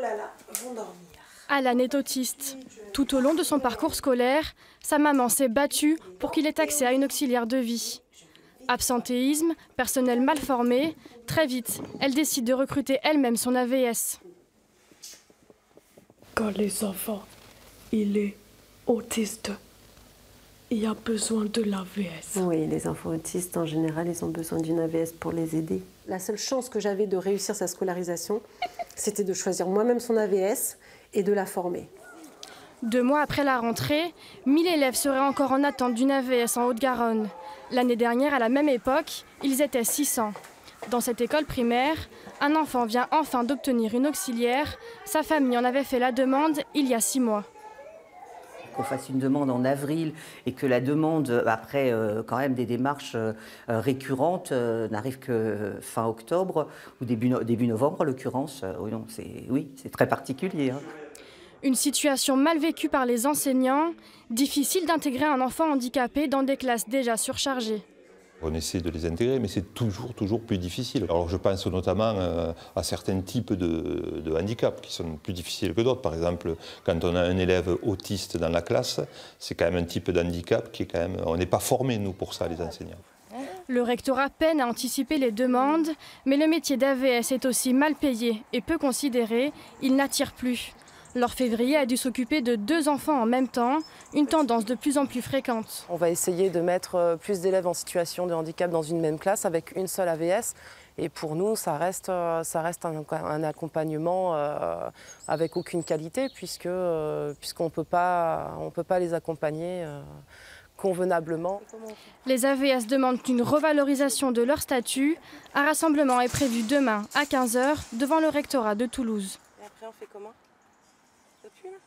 là là, vont dormir. Alan est autiste. Tout au long de son parcours scolaire, sa maman s'est battue pour qu'il ait accès à une auxiliaire de vie. Absentéisme, personnel mal formé, très vite, elle décide de recruter elle-même son AVS. Quand les enfants, il est autiste, il y a besoin de l'AVS. Oui, les enfants autistes, en général, ils ont besoin d'une AVS pour les aider. La seule chance que j'avais de réussir sa scolarisation, c'était de choisir moi-même son AVS et de la former. 2 mois après la rentrée, 1000 élèves seraient encore en attente d'une AVS en Haute-Garonne. L'année dernière, à la même époque, ils étaient 600. Dans cette école primaire, un enfant vient enfin d'obtenir une auxiliaire. Sa famille en avait fait la demande il y a 6 mois. Qu'on fasse une demande en avril et que la demande, après quand même des démarches récurrentes, n'arrive que fin octobre ou début novembre en l'occurrence, oui, c'est très particulier. Hein. Une situation mal vécue par les enseignants, difficile d'intégrer un enfant handicapé dans des classes déjà surchargées. On essaie de les intégrer, mais c'est toujours plus difficile. Alors je pense notamment à certains types de handicaps qui sont plus difficiles que d'autres. Par exemple, quand on a un élève autiste dans la classe, c'est quand même un type d'handicap qui est quand même... On n'est pas formés, nous, pour ça, les enseignants. Le rectorat peine à anticiper les demandes, mais le métier d'AVS est aussi mal payé et peu considéré. Il n'attire plus. L'orfèvrier a dû s'occuper de 2 enfants en même temps, une tendance de plus en plus fréquente. On va essayer de mettre plus d'élèves en situation de handicap dans une même classe avec une seule AVS. Et pour nous, ça reste un accompagnement avec aucune qualité puisqu'on ne peut pas les accompagner convenablement. Les AVS demandent une revalorisation de leur statut. Un rassemblement est prévu demain à 15 h devant le rectorat de Toulouse. Et après, on fait comment? Ça pue, là ?